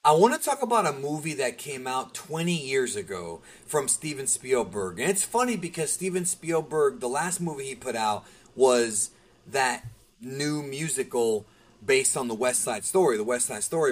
I want to talk about a movie that came out 20 years ago from Steven Spielberg. And it's funny because Steven Spielberg, the last movie he put out was that new musical based on the West Side Story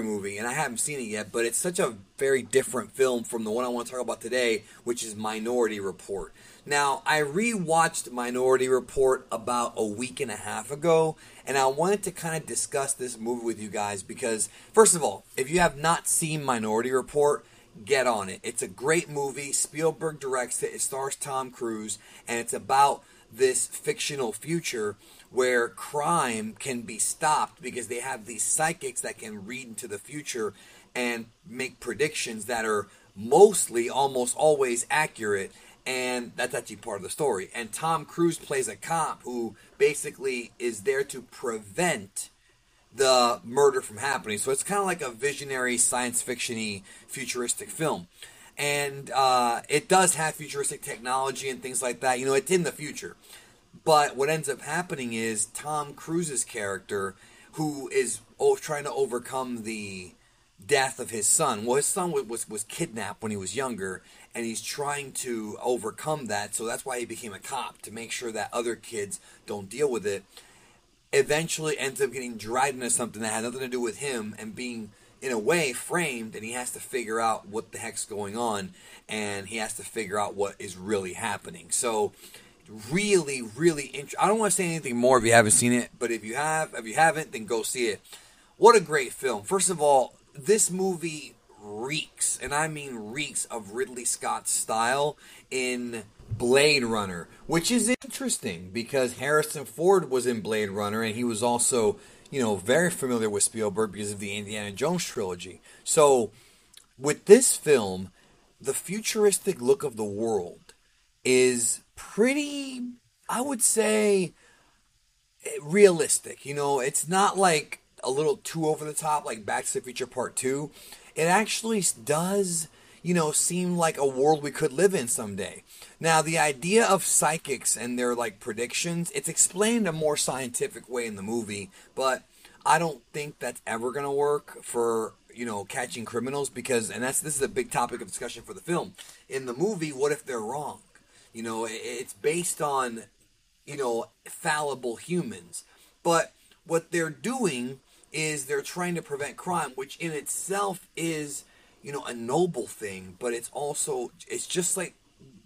movie. And I haven't seen it yet, but it's such a very different film from the one I want to talk about today, which is Minority Report. Now, I rewatched Minority Report about a week and a half ago, and I wanted to kind of discuss this movie with you guys because, first of all, if you have not seen Minority Report, get on it. It's a great movie. Spielberg directs it. It stars Tom Cruise, and it's about this fictional future where crime can be stopped because they have these psychics that can read into the future and make predictions that are mostly, almost always accurate. And that's actually part of the story. And Tom Cruise plays a cop who basically is there to prevent the murder from happening. So it's kind of like a visionary, science fiction-y, futuristic film. And it does have futuristic technology and things like that. You know, it's in the future. But what ends up happening is Tom Cruise's character, who is trying to overcome the death of his son. Well, his son was kidnapped when he was younger, and he's trying to overcome that. So that's why he became a cop, to make sure that other kids don't deal with it. Eventually ends up getting dragged into something that had nothing to do with him and being, in a way, framed, and he has to figure out what the heck's going on, and he has to figure out what is really happening. So really, really interesting. I don't want to say anything more if you haven't seen it, but if you haven't, then go see it. What a great film. First of all, this movie reeks, and I mean reeks, of Ridley Scott's style in Blade Runner, which is interesting because Harrison Ford was in Blade Runner, and he was also, very familiar with Spielberg because of the Indiana Jones trilogy. So, with this film, the futuristic look of the world is pretty, I would say, realistic. It's not like a little too over the top like Back to the Future Part 2. It actually does, seem like a world we could live in someday. Now, the idea of psychics and their, predictions, it's explained a more scientific way in the movie, but I don't think that's ever going to work for, catching criminals because, this is a big topic of discussion for the film. In the movie, what if they're wrong? It's based on, fallible humans. But what they're doing is they're trying to prevent crime, which in itself is, a noble thing. But it's just like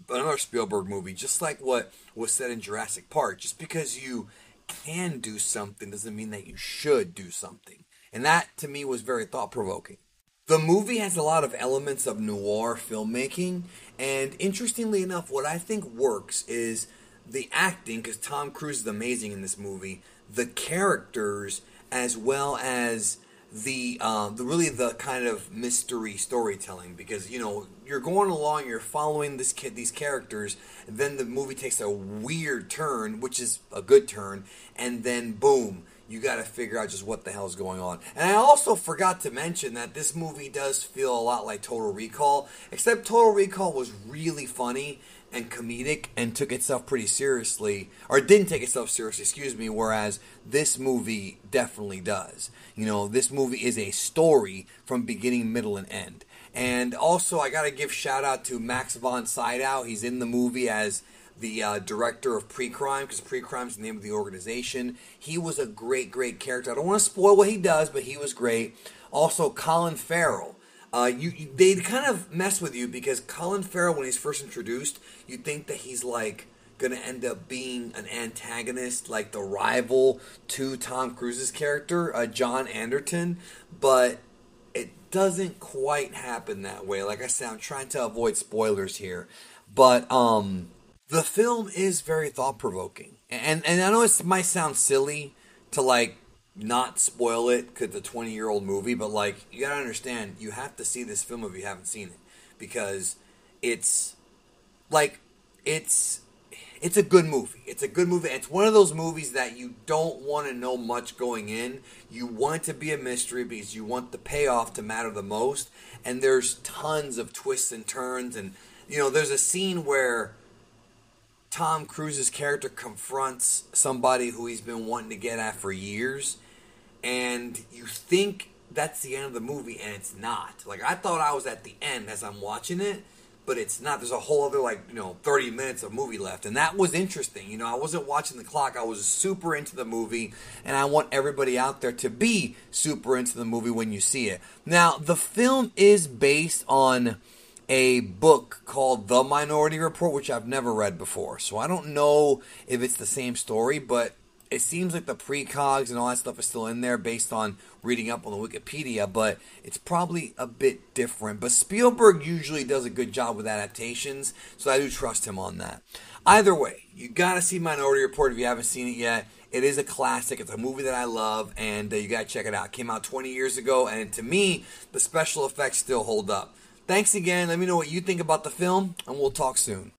another Spielberg movie, just like what was said in Jurassic Park. Just because you can do something doesn't mean that you should do something. And that, to me, was very thought-provoking. The movie has a lot of elements of noir filmmaking, and interestingly enough, what I think works is the acting, because Tom Cruise is amazing in this movie, the characters, as well as the kind of mystery storytelling, because you're going along, you're following these characters, and then the movie takes a weird turn, which is a good turn, and then boom, you got to figure out just what the hell's going on. And I also forgot to mention that this movie does feel a lot like Total Recall, except Total Recall was really funny and comedic and took itself pretty seriously, or didn't take itself seriously, whereas this movie definitely does. This movie is a story from beginning, middle, and end. And also, I got to give shout out to Max von Sydow. He's in the movie as the director of Pre-Crime, because Pre-Crime is the name of the organization. He was a great, great character. I don't want to spoil what he does, but he was great. Also, Colin Farrell. They kind of mess with you because Colin Farrell, when he's first introduced, you think that he's going to end up being an antagonist, like the rival to Tom Cruise's character, John Anderton, but it doesn't quite happen that way. Like I said, I'm trying to avoid spoilers here, but the film is very thought-provoking. And I know it might sound silly to, not spoil it because it's a 20-year-old movie, but, you gotta understand, you have to see this film if you haven't seen it. Because it's a good movie. It's a good movie. It's one of those movies that you don't want to know much going in. You want it to be a mystery because you want the payoff to matter the most. And there's tons of twists and turns. And, there's a scene where Tom Cruise's character confronts somebody who he's been wanting to get at for years, and you think that's the end of the movie, and it's not. Like, I thought I was at the end as I'm watching it, but it's not. There's a whole other, 30 minutes of movie left, and that was interesting. I wasn't watching the clock. I was super into the movie, and I want everybody out there to be super into the movie when you see it. Now, the film is based on a book called The Minority Report, which I've never read before, so I don't know if it's the same story, but it seems like the precogs and all that stuff is still in there based on reading up on the Wikipedia, but it's probably a bit different. But Spielberg usually does a good job with adaptations, so I do trust him on that. Either way, you gotta see Minority Report if you haven't seen it yet. It is a classic. It's a movie that I love, and you gotta check it out. It came out 20 years ago, and to me, the special effects still hold up. Thanks again. Let me know what you think about the film, and we'll talk soon.